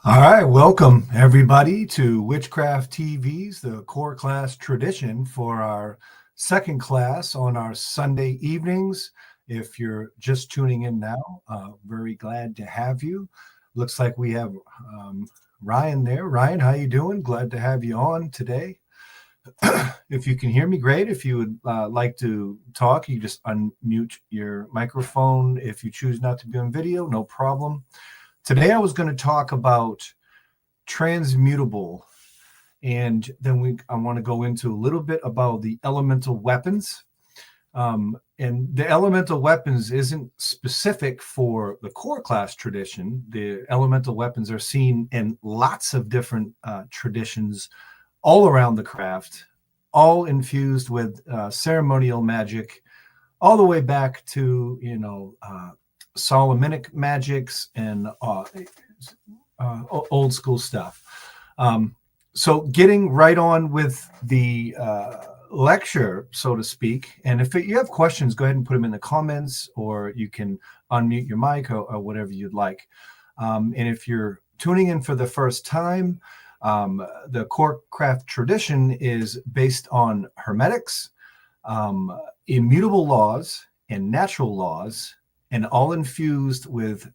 All right, welcome everybody to Witchcraft TV's The Core Class Tradition for our second class on our Sunday evenings. If you're just tuning in now, very glad to have you. Looks like we have Ryan there. Ryan, how you doing? Glad to have you on today. If you can hear me, great. If you would like to talk, you just unmute your microphone. If you choose not to be on video, no problem. Today I was going to talk about transmutable, and then I want to go into a little bit about the elemental weapons. And the elemental weapons isn't specific for the core class tradition. The elemental weapons are seen in lots of different traditions all around the craft, all infused with ceremonial magic, all the way back to, Solomonic magics and old school stuff. So getting right on with the lecture, so to speak. And if you have questions, go ahead and put them in the comments, or you can unmute your mic or whatever you'd like. And if you're tuning in for the first time, the core craft tradition is based on Hermetics, immutable laws, and natural laws, and all infused with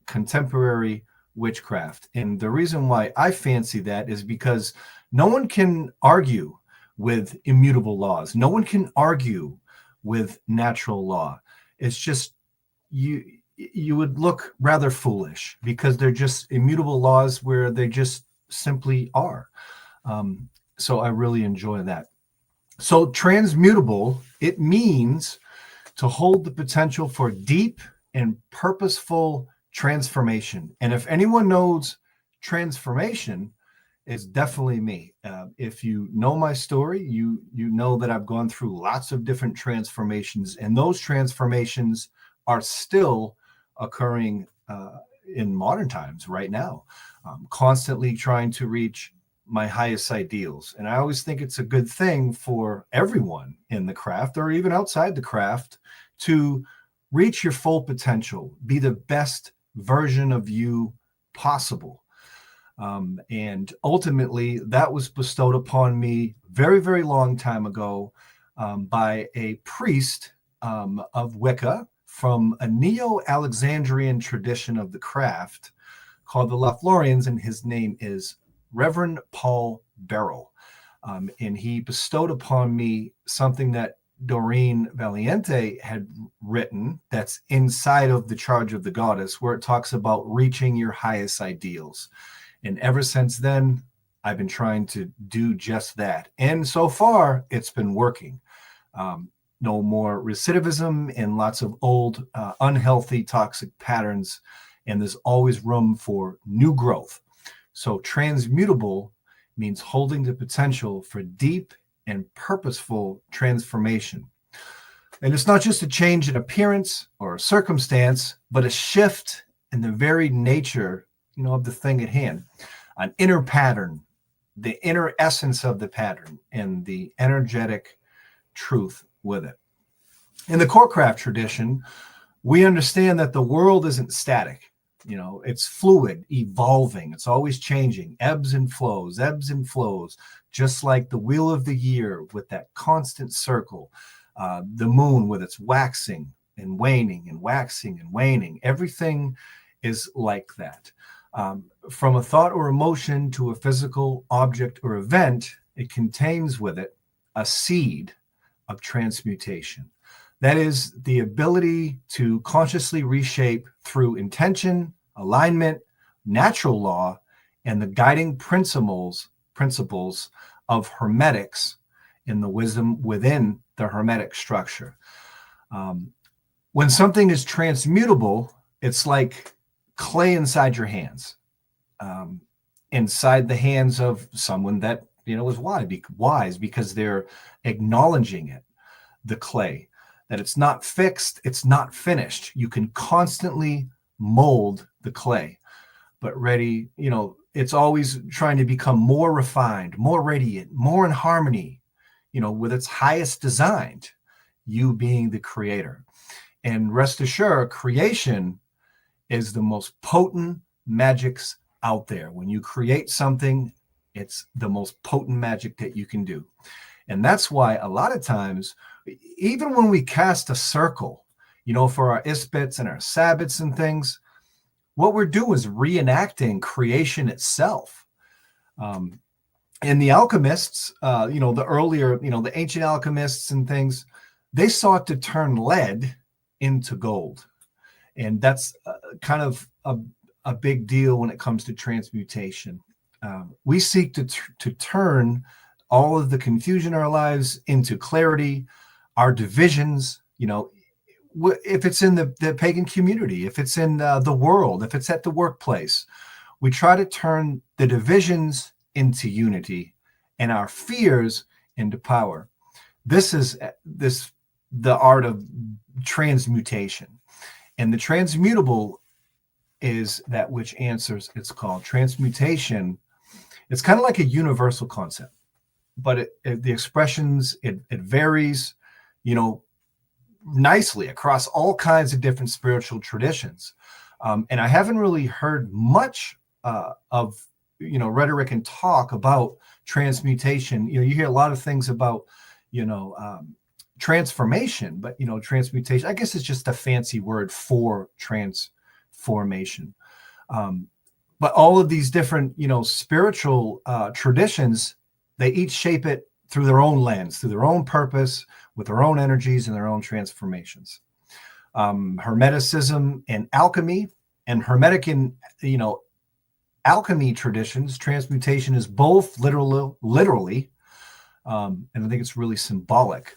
contemporary witchcraft. And the reason why I fancy that is because no one can argue with immutable laws. No one can argue with natural law. It's just you would look rather foolish because they're just immutable laws where they just simply are. So I really enjoy that. So transmutable, it means to hold the potential for deep and purposeful transformation. And if anyone knows transformation, it's definitely me. If you know my story, you know that I've gone through lots of different transformations, and those transformations are still occurring in modern times right now. Constantly trying to reach my highest ideals. And I always think it's a good thing for everyone in the craft or even outside the craft to reach your full potential, be the best version of you possible. And ultimately, that was bestowed upon me very, very long time ago by a priest of Wicca from a Neo-Alexandrian tradition of the craft called the Lothlorians, and his name is Reverend Paul Beryl. And he bestowed upon me something that Doreen Valiente had written that's inside of the Charge of the Goddess, where it talks about reaching your highest ideals. And ever since then, I've been trying to do just that. And so far, it's been working. No more recidivism and lots of old, unhealthy, toxic patterns. And there's always room for new growth. So transmutable means holding the potential for deep and purposeful transformation. And it's not just a change in appearance or a circumstance, but a shift in the very nature, of the thing at hand, an inner pattern, the inner essence of the pattern, and the energetic truth with it. In the core craft tradition, we understand that the world isn't static. It's fluid, evolving. It's always changing, ebbs and flows, just like the wheel of the year with that constant circle, the moon with its waxing and waning and waxing and waning. Everything is like that. From a thought or emotion to a physical object or event, it contains with it a seed of transmutation. That is the ability to consciously reshape through intention, alignment, natural law, and the guiding principles of Hermetics in the wisdom within the Hermetic structure. When something is transmutable, it's like clay inside your hands, inside the hands of someone that, is wise because they're acknowledging it, the clay, that it's not fixed, it's not finished. You can constantly mold the clay, but it's always trying to become more refined, more radiant, more in harmony, with its highest design, you being the creator. And rest assured, creation is the most potent magics out there. When you create something, it's the most potent magic that you can do. And that's why a lot of times, even when we cast a circle, for our isbits and our sabbats and things, what we're doing is reenacting creation itself. And the alchemists, the earlier, the ancient alchemists and things, they sought to turn lead into gold. And that's kind of a big deal when it comes to transmutation. We seek to turn all of the confusion in our lives into clarity, our divisions, if it's in the pagan community, if it's in the world, if it's at the workplace, we try to turn the divisions into unity and our fears into power. This is the art of transmutation. And the transmutable is that which answers. It's called transmutation. It's kind of like a universal concept, but the expressions, it varies, nicely across all kinds of different spiritual traditions. And I haven't really heard much of, rhetoric and talk about transmutation. You hear a lot of things about, transformation, but, transmutation, I guess it's just a fancy word for transformation. But all of these different, spiritual traditions, they each shape it through their own lens, through their own purpose, with their own energies and their own transformations. Hermeticism and alchemy, and Hermetic and, alchemy traditions, transmutation is both literally, and I think it's really symbolic.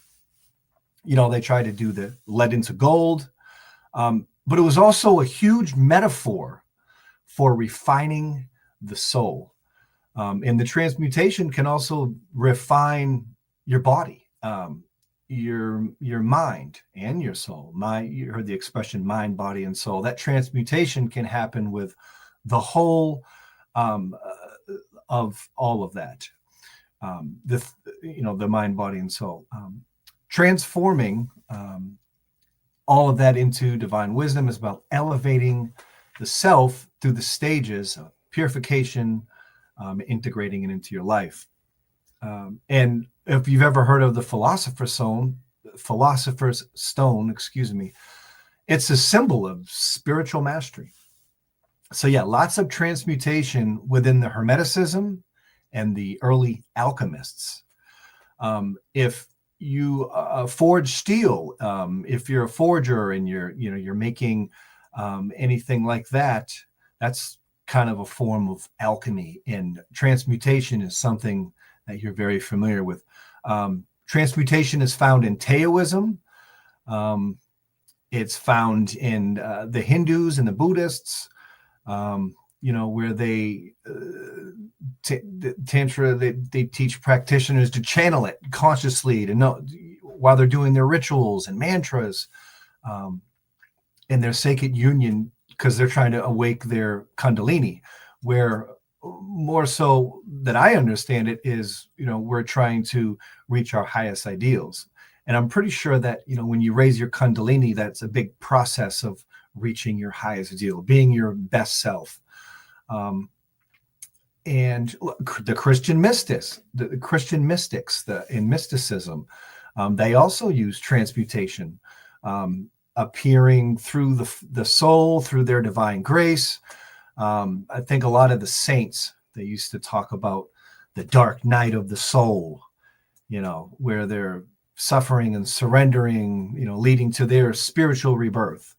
They try to do the lead into gold, but it was also a huge metaphor for refining the soul. And the transmutation can also refine your body, your mind and your soul. You heard the expression mind, body, and soul. That transmutation can happen with the whole of all of that. The mind, body, and soul. Transforming all of that into divine wisdom is about elevating the self through the stages of purification, integrating it into your life. And if you've ever heard of the philosopher's stone, it's a symbol of spiritual mastery. So yeah, lots of transmutation within the Hermeticism and the early alchemists. If you forge steel, if you're a forger and you're making anything like that, that's kind of a form of alchemy. And transmutation is something that you're very familiar with. Transmutation is found in Taoism. It's found in the Hindus and the Buddhists, where they Tantra, they teach practitioners to channel it consciously, to know while they're doing their rituals and mantras in their sacred union, because they're trying to awake their Kundalini, where more so that I understand it is, we're trying to reach our highest ideals. And I'm pretty sure that, when you raise your Kundalini, that's a big process of reaching your highest ideal, being your best self. And the Christian mystics, in mysticism, they also use transmutation, appearing through the soul, through their divine grace. I think a lot of the saints, they used to talk about the dark night of the soul, where they're suffering and surrendering, leading to their spiritual rebirth.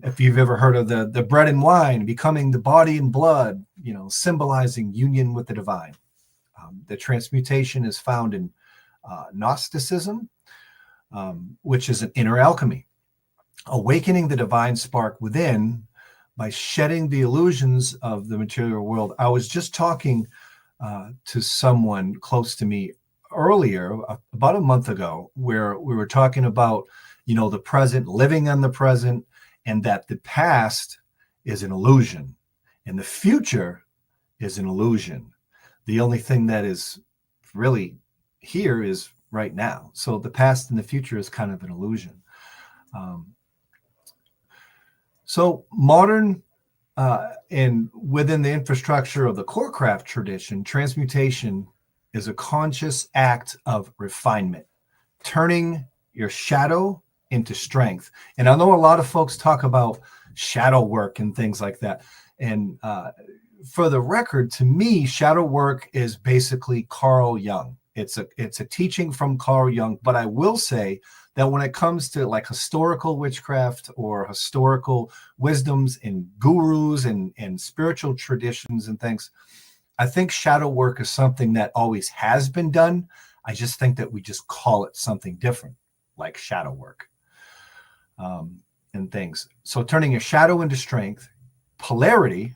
If you've ever heard of the bread and wine becoming the body and blood, symbolizing union with the divine. The transmutation is found in Gnosticism, which is an inner alchemy, awakening the divine spark within by shedding the illusions of the material world. I was just talking to someone close to me earlier, about a month ago, where we were talking about, the present, living in the present, and that the past is an illusion and the future is an illusion. The only thing that is really here is right now. So the past and the future is kind of an illusion. So modern And within the infrastructure of the Corecraft tradition, transmutation is a conscious act of refinement, turning your shadow into strength. And I know a lot of folks talk about shadow work and things like that. And for the record, to me, shadow work is basically Carl Jung. It's a teaching from Carl Jung. But I will say that when it comes to like historical witchcraft or historical wisdoms and gurus and spiritual traditions and things, I think shadow work is something that always has been done. I just think that we just call it something different, like shadow work and things. So turning your shadow into strength, polarity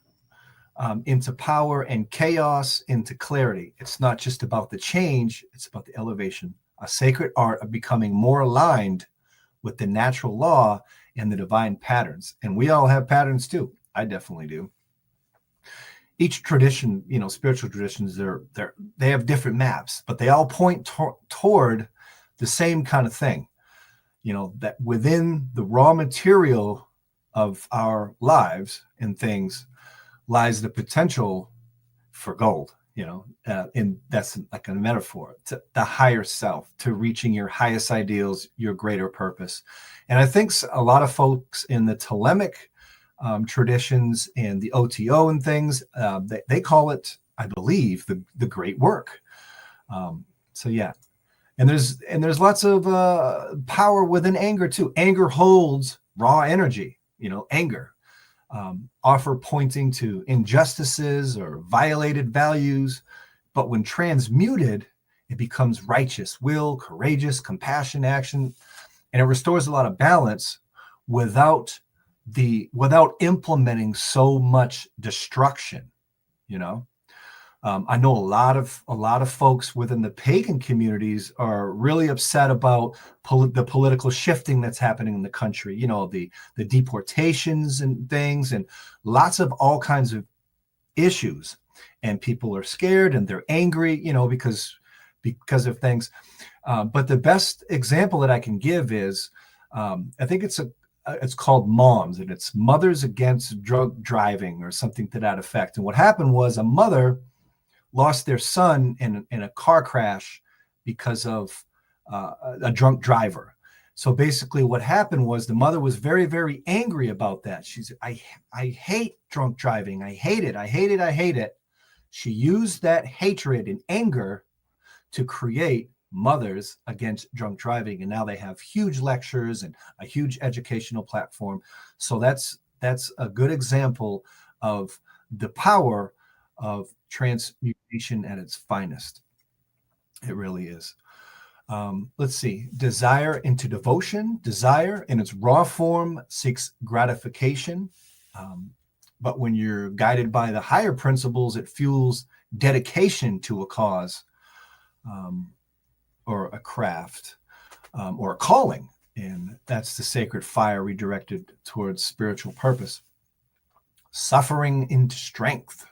into power, and chaos into clarity. It's not just about the change, it's about the elevation, a sacred art of becoming more aligned with the natural law and the divine patterns. And we all have patterns too. I definitely do. Each tradition, spiritual traditions, they have different maps, but they all point toward the same kind of thing. That within the raw material of our lives and things lies the potential for gold, and that's like a metaphor to the higher self, to reaching your highest ideals, your greater purpose. And I think a lot of folks in the Thelemic traditions and the OTO and things, they call it, I believe, the great work. So yeah. And there's lots of power within anger too. Anger holds raw energy, anger. Offer pointing to injustices or violated values. But when transmuted, it becomes righteous will, courageous, compassion, action, and it restores a lot of balance without implementing so much destruction. I know a lot of folks within the pagan communities are really upset about the political shifting that's happening in the country. The deportations and things, and lots of all kinds of issues. And people are scared and they're angry, because of things. But the best example that I can give is, I think it's called MOMS, and it's Mothers Against Drug Driving or something to that effect. And what happened was a mother lost their son in a car crash because of a drunk driver. So basically what happened was the mother was very, very angry about that. She said, I hate drunk driving. I hate it. I hate it. I hate it. She used that hatred and anger to create Mothers Against Drunk Driving. And now they have huge lectures and a huge educational platform. So that's a good example of the power of transmutation at its finest. It really is. Let's see. Desire into devotion. Desire in its raw form seeks gratification. But when you're guided by the higher principles, it fuels dedication to a cause, or a craft, or a calling. And that's the sacred fire redirected towards spiritual purpose. Suffering into strength.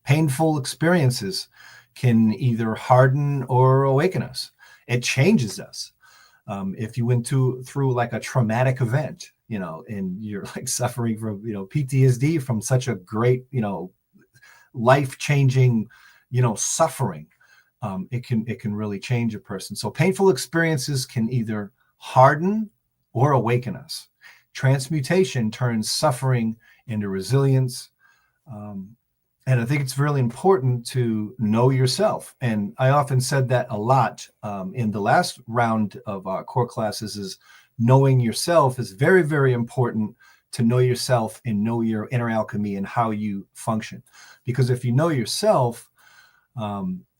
Painful experiences can either harden or awaken us. It changes us. If you went through like a traumatic event, and you're like suffering from, PTSD from such a great, life-changing, suffering, it can really change a person. So painful experiences can either harden or awaken us. Transmutation turns suffering into resilience. And I think it's really important to know yourself. And I often said that a lot in the last round of our core classes, is knowing yourself is very, very important, to know yourself and know your inner alchemy and how you function. Because if you know yourself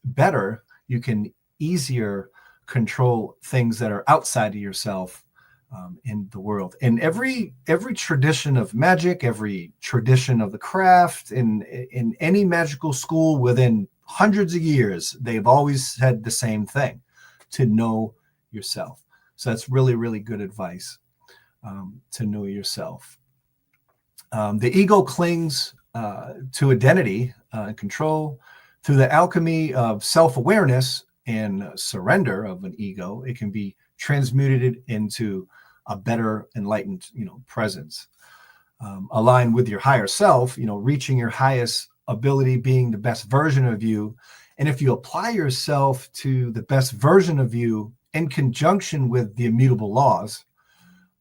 better, you can easier control things that are outside of yourself in the world. And every tradition of magic, every tradition of the craft, in any magical school within hundreds of years, they've always said the same thing: to know yourself. So that's really, really good advice, to know yourself. The ego clings to identity and control. Through the alchemy of self-awareness and surrender of an ego, it can be transmuted into a better enlightened, presence. align with your higher self, reaching your highest ability, being the best version of you. And if you apply yourself to the best version of you in conjunction with the immutable laws,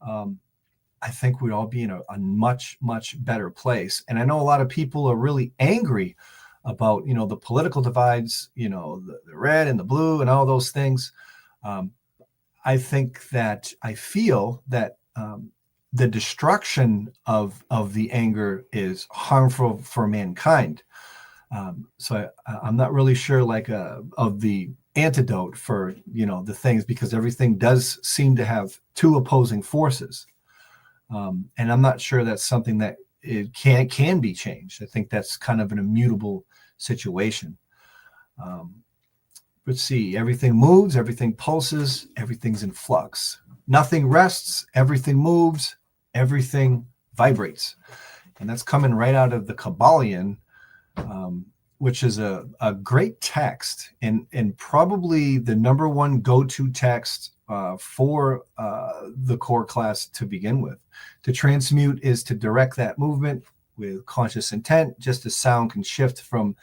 I think we'd all be in a much, much better place. And I know a lot of people are really angry about, the political divides, the red and the blue and all those things. I feel that the destruction of the anger is harmful for mankind. So I'm not really sure of the antidote for, the things, because everything does seem to have two opposing forces. And I'm not sure that's something that it can be changed. I think that's kind of an immutable situation. Let's see, everything moves, everything pulses, everything's in flux. Nothing rests, everything moves, everything vibrates. And that's coming right out of the Kabbalion, which is a great text and probably the number one go-to text for the core class to begin with. To transmute is to direct that movement with conscious intent, just as sound can shift from,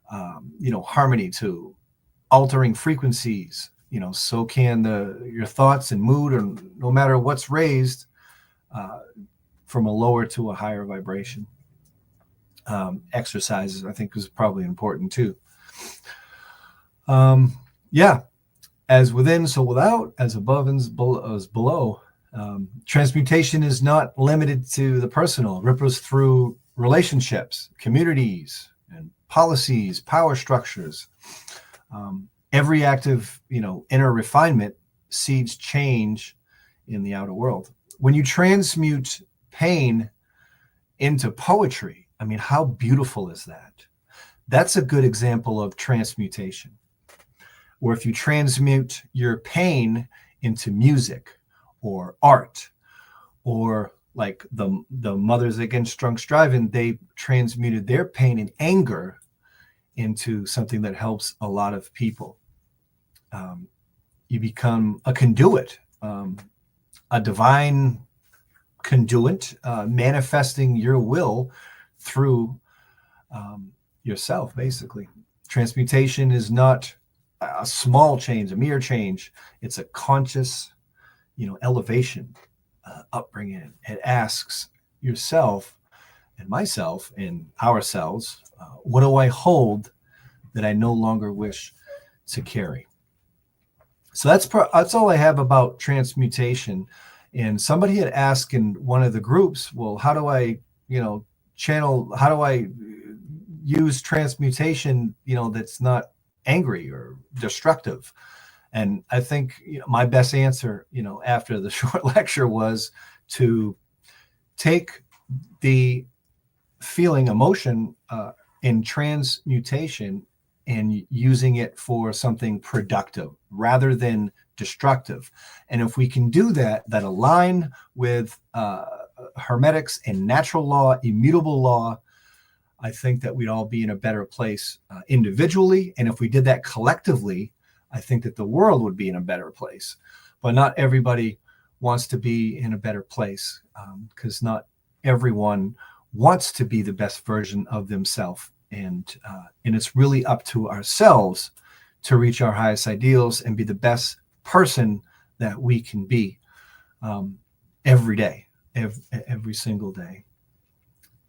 harmony to altering frequencies, so can your thoughts and mood, or no matter what's raised, from a lower to a higher vibration. Exercises, I think, is probably important too. As within, so without, as above as below. Transmutation is not limited to the personal. It ripples through relationships, communities, and policies, power structures. Every act of, inner refinement seeds change in the outer world. When you transmute pain into poetry, I mean, how beautiful is that? That's a good example of transmutation. Or if you transmute your pain into music or art, or like the Mothers Against Drunk Driving, they transmuted their pain and anger into something that helps a lot of people. You become a conduit, a divine conduit, manifesting your will through yourself, basically. Transmutation is not a small change, a mere change. It's a conscious, elevation, upbringing. It asks yourself and myself and ourselves, what do I hold that I no longer wish to carry? So that's all I have about transmutation. And somebody had asked in one of the groups, well, how do I, how do I use transmutation, that's not angry or destructive? And I think my best answer, after the short lecture, was to take the feeling, emotion in transmutation and using it for something productive rather than destructive. And if we can do that align with Hermetics and natural law, immutable law, I think that we'd all be in a better place individually. And if we did that collectively, I think that the world would be in a better place. But not everybody wants to be in a better place, because not everyone wants to be the best version of themselves. And it's really up to ourselves to reach our highest ideals and be the best person that we can be every day, every single day.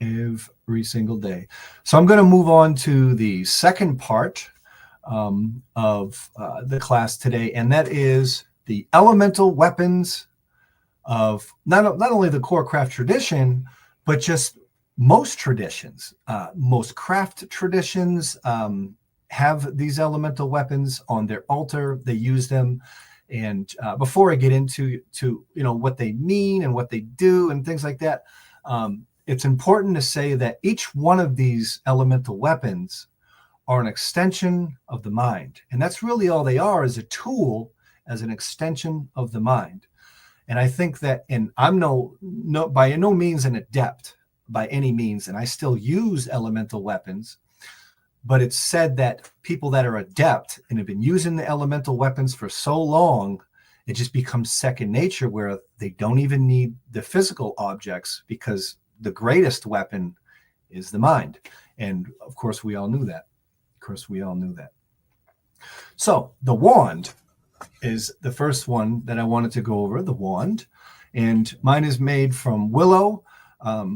Every single day. So I'm going to move on to the second part of the class today, and that is the elemental weapons of not only the core craft tradition, but just most traditions. Most craft traditions have these elemental weapons on their altar. They use them. And before I get into what they mean and what they do and things like that, it's important to say that each one of these elemental weapons are an extension of the mind. And that's really all they are, is a tool as an extension of the mind. And I think that, and I'm by no means an adept by any means, and I still use elemental weapons, but it's said that people that are adept and have been using the elemental weapons for so long, it just becomes second nature, where they don't even need the physical objects, because the greatest weapon is the mind. And of course, we all knew that. So the wand is the first one that I wanted to go over, the wand. And mine is made from willow,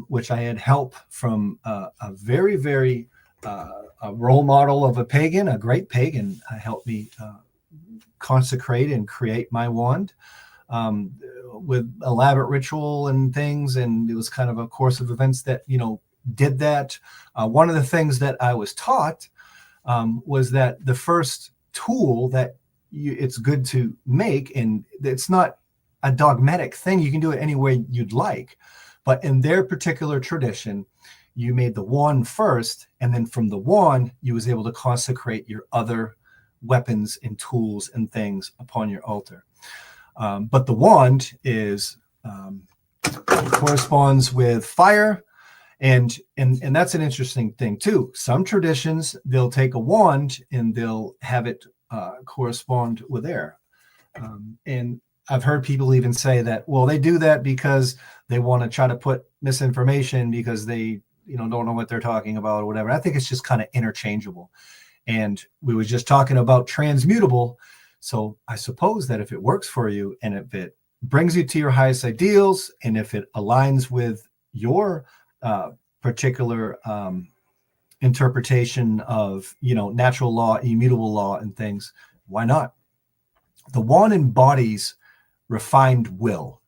which I had help from a very, very a role model of a pagan, a great pagan, helped me consecrate and create my wand with elaborate ritual and things. And it was kind of a course of events that, did that. One of the things that I was taught was that the first tool that it's good to make, and it's not a dogmatic thing. You can do it any way you'd like. But in their particular tradition, you made the wand first, and then from the wand, you was able to consecrate your other weapons and tools and things upon your altar. But the wand is corresponds with fire, and that's an interesting thing too. Some traditions, they'll take a wand and they'll have it correspond with air. And I've heard people even say that, well, they do that because they want to try to put misinformation because they, don't know what they're talking about or whatever. I think it's just kind of interchangeable. And we were just talking about transmutable. So I suppose that if it works for you and if it brings you to your highest ideals, and if it aligns with your particular interpretation of, natural law, immutable law and things, why not? The wand embodies refined will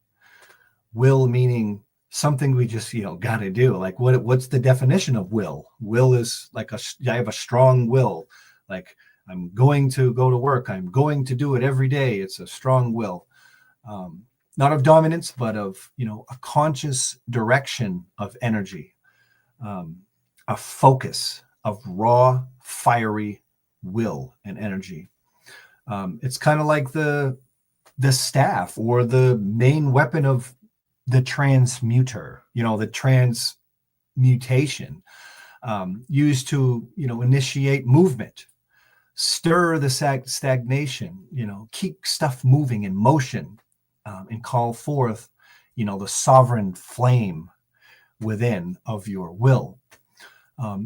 meaning something we just, got to do. Like what's the definition of will? Will is like I have a strong will. Like I'm going to go to work. I'm going to do it every day. It's a strong will. Not of dominance, but of, a conscious direction of energy, a focus of raw, fiery will and energy. It's kind of like the staff or the main weapon of the transmuter, the transmutation, used to, initiate movement, stir the stagnation, keep stuff moving in motion, and call forth, the sovereign flame within of your will.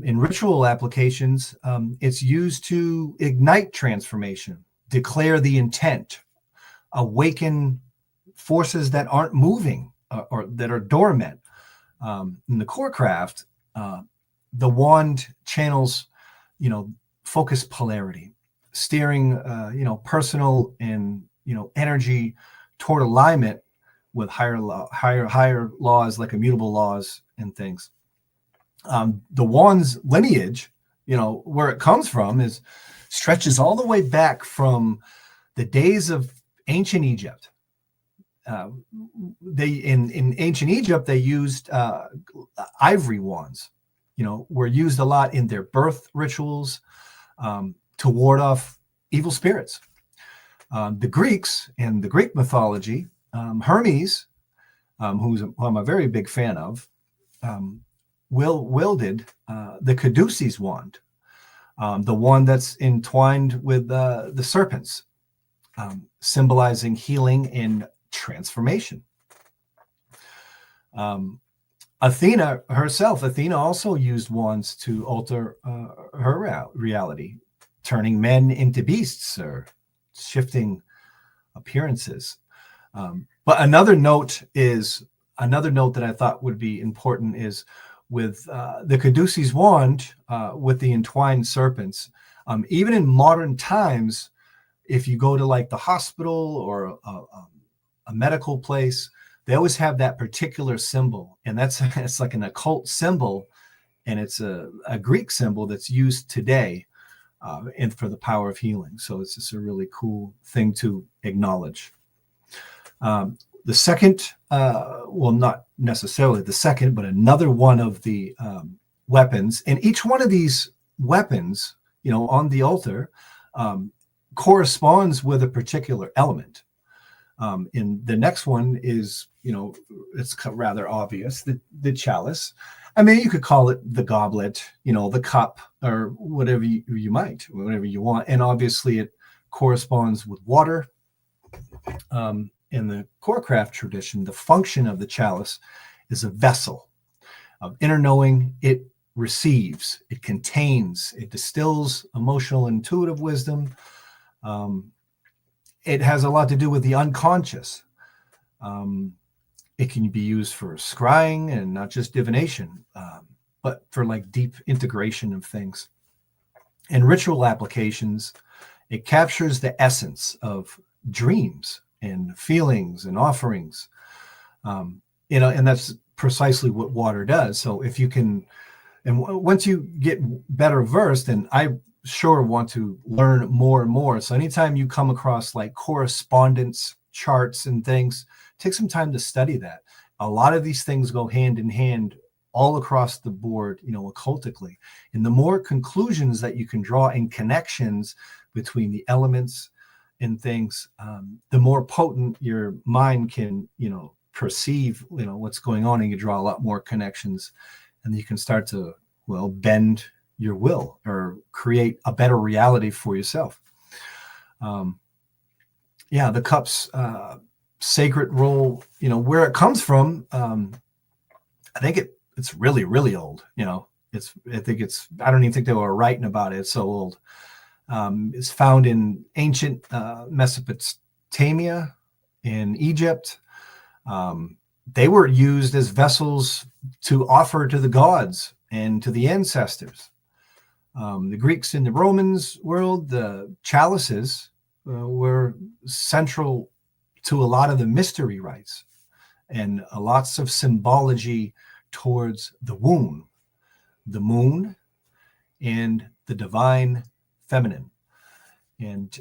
In ritual applications, it's used to ignite transformation, declare the intent, awaken forces that aren't moving or that are dormant. In the core craft, the wand channels, focus polarity, steering, personal and, energy toward alignment with higher laws, like immutable laws and things. The wand's lineage, where it comes from stretches all the way back from the days of ancient Egypt. In ancient Egypt, they used ivory wands, were used a lot in their birth rituals to ward off evil spirits. The Greeks, in the Greek mythology, Hermes, who I'm a very big fan of, wielded the caduceus wand, the one that's entwined with the serpents, symbolizing healing and transformation. Athena herself, also used wands to alter her reality, turning men into beasts or shifting appearances. But another note that I thought would be important is with the caduceus wand, with the entwined serpents. Even in modern times, if you go to like the hospital or a medical place, they always have that particular symbol, and it's like an occult symbol, and it's a Greek symbol that's used today, and for the power of healing. So it's just a really cool thing to acknowledge. The second, well, not necessarily the second, but another one of the weapons, and each one of these weapons, on the altar, corresponds with a particular element. And the next one is, it's rather obvious, the chalice. I mean, you could call it the goblet, the cup, or whatever you might, whatever you want. And obviously it corresponds with water. In the core craft tradition, the function of the chalice is a vessel. of inner knowing. It receives, it contains, it distills emotional, intuitive wisdom. It has a lot to do with the unconscious. It can be used for scrying and not just divination, but for like deep integration of things. In ritual applications, it captures the essence of dreams and feelings and offerings. And that's precisely what water does. So if you can, and once you get better versed, and I sure want to learn more and more. So anytime you come across like correspondence charts and things, take some time to study that. A lot of these things go hand in hand all across the board, occultically. And the more conclusions that you can draw and connections between the elements and things, the more potent your mind can, perceive, what's going on, and you draw a lot more connections, and you can start to, bend your will or create a better reality for yourself. The cups, sacred role, where it comes from. I think it's really, really old. I don't even think they were writing about it. It's so old. It's found in ancient Mesopotamia, in Egypt. They were used as vessels to offer to the gods and to the ancestors. The Greeks and the Romans world, the chalices were central to a lot of the mystery rites, and lots of symbology towards the womb, the moon, and the divine feminine. And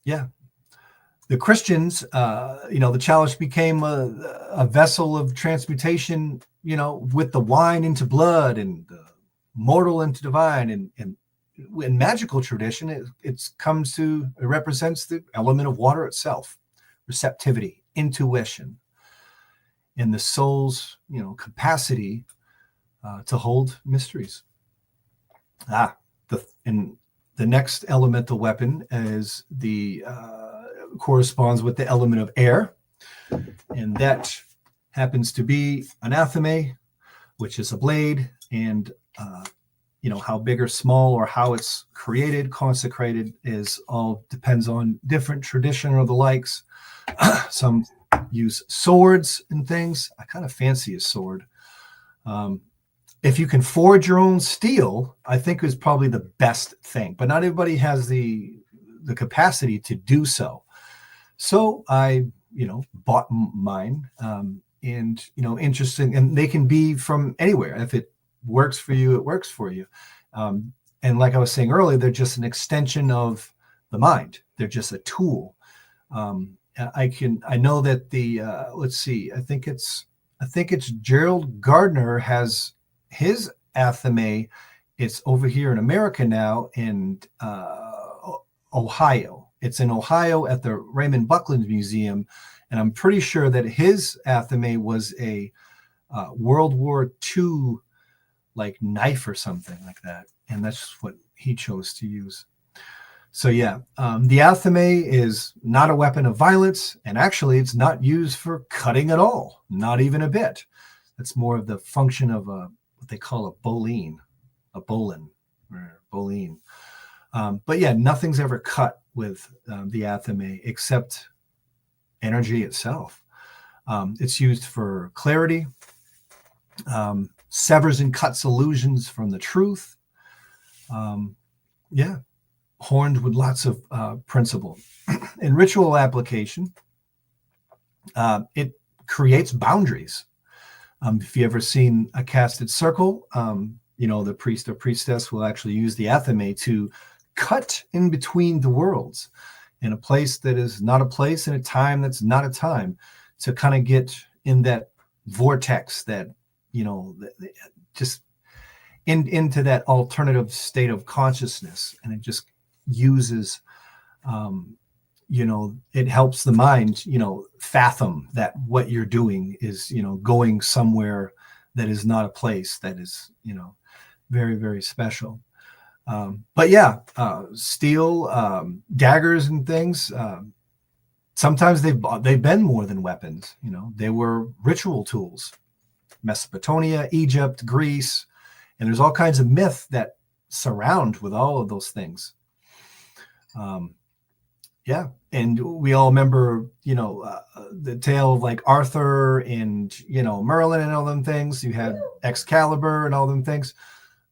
the Christians, the chalice became a vessel of transmutation, with the wine into blood and the mortal into divine. And in magical tradition, it represents the element of water itself, receptivity, intuition, and the soul's, capacity to hold mysteries. The next elemental weapon is corresponds with the element of air, and that happens to be anathema, which is a blade, and how big or small or how it's created, consecrated, is all depends on different tradition or the likes. Some use swords and things. I kind of fancy a sword. If you can forge your own steel, I think is probably the best thing, but not everybody has the capacity to do so. So I, bought mine, and, interesting, and they can be from anywhere. If it works for you, it works for you. And like I was saying earlier, they're just an extension of the mind. They're just a tool. I know that let's see, I think it's Gerald Gardner has his athame. It's over here in America now in Ohio. It's in Ohio at the Raymond Buckland Museum. And I'm pretty sure that his athame was a World War II like knife or something like that. And that's what he chose to use. So the athame is not a weapon of violence, and actually it's not used for cutting at all, not even a bit. It's more of the function of what they call a bolin. But nothing's ever cut with the athame except energy itself. It's used for clarity, severs and cuts illusions from the truth. Horned with lots of principle. In ritual application, it creates boundaries. If you ever seen a casted circle, the priest or priestess will actually use the athame to cut in between the worlds, in a place that is not a place, in a time that's not a time, to kind of get in that vortex that, just into that alternative state of consciousness. And it just uses, it helps the mind, fathom that what you're doing is, going somewhere that is not a place, that is, very, very special. Steel, daggers and things, sometimes they've been more than weapons. They were ritual tools. Mesopotamia, Egypt, Greece, and there's all kinds of myth that surround with all of those things. Yeah, and we all remember, the tale of like Arthur and, Merlin and all them things. You had Excalibur and all them things.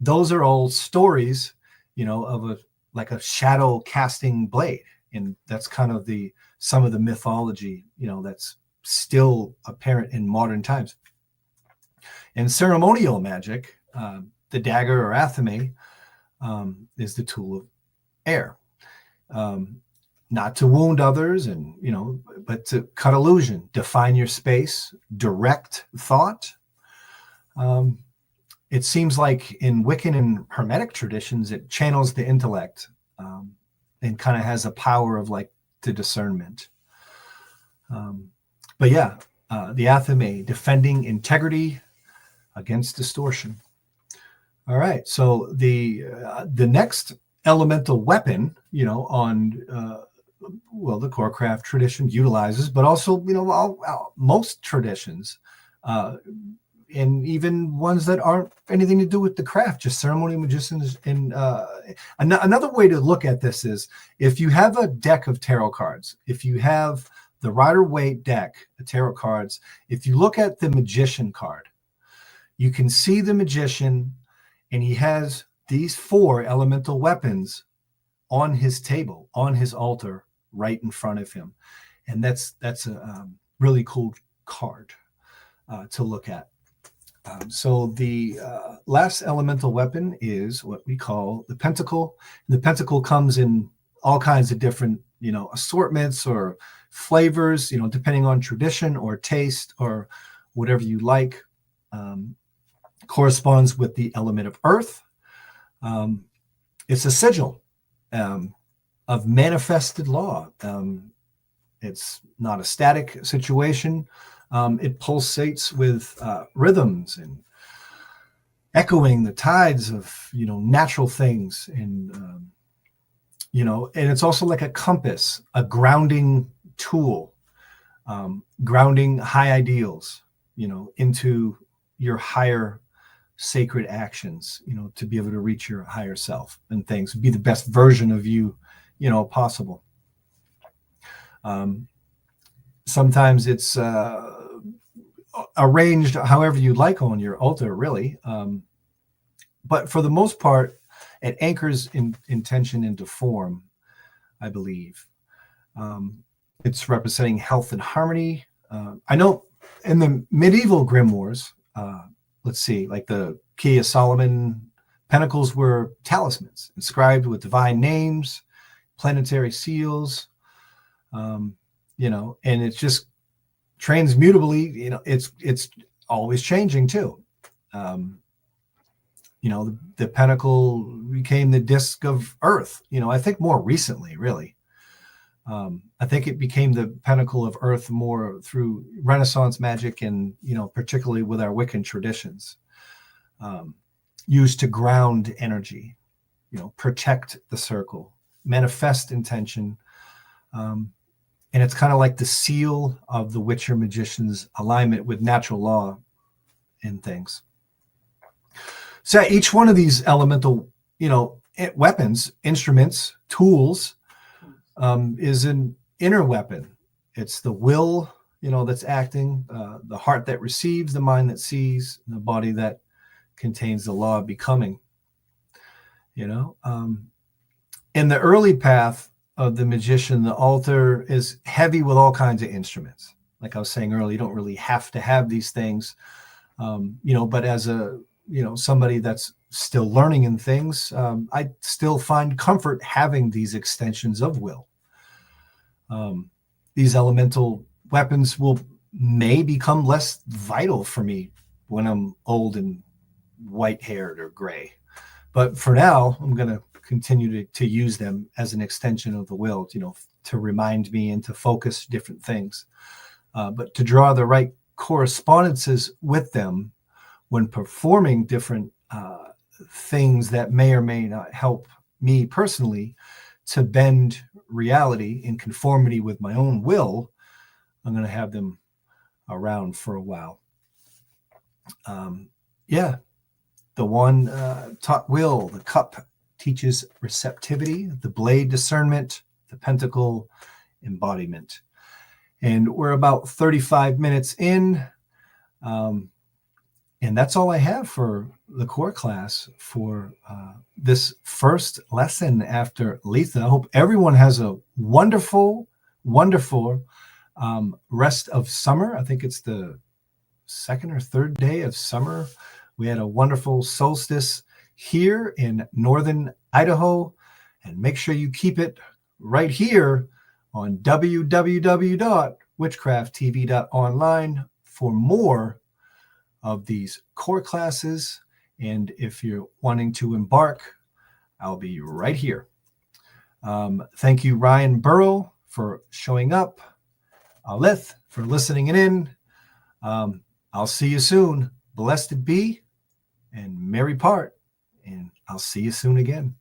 Those are all stories, of a shadow casting blade. And that's kind of some of the mythology, that's still apparent in modern times. In ceremonial magic, the dagger or athame is the tool of air. Not to wound others but to cut illusion, define your space, direct thought. It seems like in Wiccan and Hermetic traditions, it channels the intellect and kind of has a power of like the discernment. But yeah, the athame, defending integrity against distortion. All right, so the next elemental weapon, on the Corecraft tradition utilizes, but also most traditions, and even ones that aren't anything to do with the craft, just ceremonial magicians. And another way to look at this is if you have a deck of tarot cards, if you have the Rider-Waite deck of tarot cards, if you look at the magician card, you can see the magician, and he has these 4 elemental weapons on his table, on his altar, right in front of him. And that's a really cool card to look at. So the last elemental weapon is what we call the pentacle. And the pentacle comes in all kinds of different, assortments or flavors, depending on tradition or taste or whatever you like. Corresponds with the element of earth. It's a sigil of manifested law. It's not a static situation. It pulsates with rhythms and echoing the tides of, natural things. And, and it's also like a compass, a grounding tool, grounding high ideals, into your higher sacred actions, to be able to reach your higher self and things, be the best version of you, possible. Sometimes it's arranged however you like on your altar, really. But for the most part, it anchors intention into form, I believe. It's representing health and harmony. I know in the medieval grimoires, let's see, like the Key of Solomon, pentacles were talismans inscribed with divine names, planetary seals, and it's just transmutably, it's always changing too. The pentacle became the disc of earth, I think more recently, really. I think it became the pentacle of earth more through Renaissance magic and, particularly with our Wiccan traditions, used to ground energy, protect the circle, manifest intention. And it's kind of like the seal of the Witcher magician's alignment with natural law and things. So each one of these elemental, weapons, instruments, tools, is an inner weapon. It's the will, that's acting, the heart that receives, the mind that sees, the body that contains the law of becoming. In the early path of the magician, the altar is heavy with all kinds of instruments. Like I was saying earlier, you don't really have to have these things, but as a, somebody that's still learning in things, I still find comfort having these extensions of will. These elemental weapons may become less vital for me when I'm old and white-haired or gray. But for now, I'm going to continue to use them as an extension of the will, to remind me and to focus different things. But to draw the right correspondences with them when performing different things that may or may not help me personally to bend reality in conformity with my own will, I'm going to have them around for a while. Yeah, the one taught will, the cup teaches receptivity, the blade discernment, the pentacle embodiment. And we're about 35 minutes in. And that's all I have for the core class for this first lesson after Letha. I hope everyone has a wonderful, wonderful rest of summer. I think it's the second or third day of summer. We had a wonderful solstice here in northern Idaho. And make sure you keep it right here on www.witchcrafttv.online for more of these core classes. And if you're wanting to embark, I'll be right here. Thank you, Ryan Burrow, for showing up. Alith for listening in. I'll see you soon. Blessed be and merry part. And I'll see you soon again.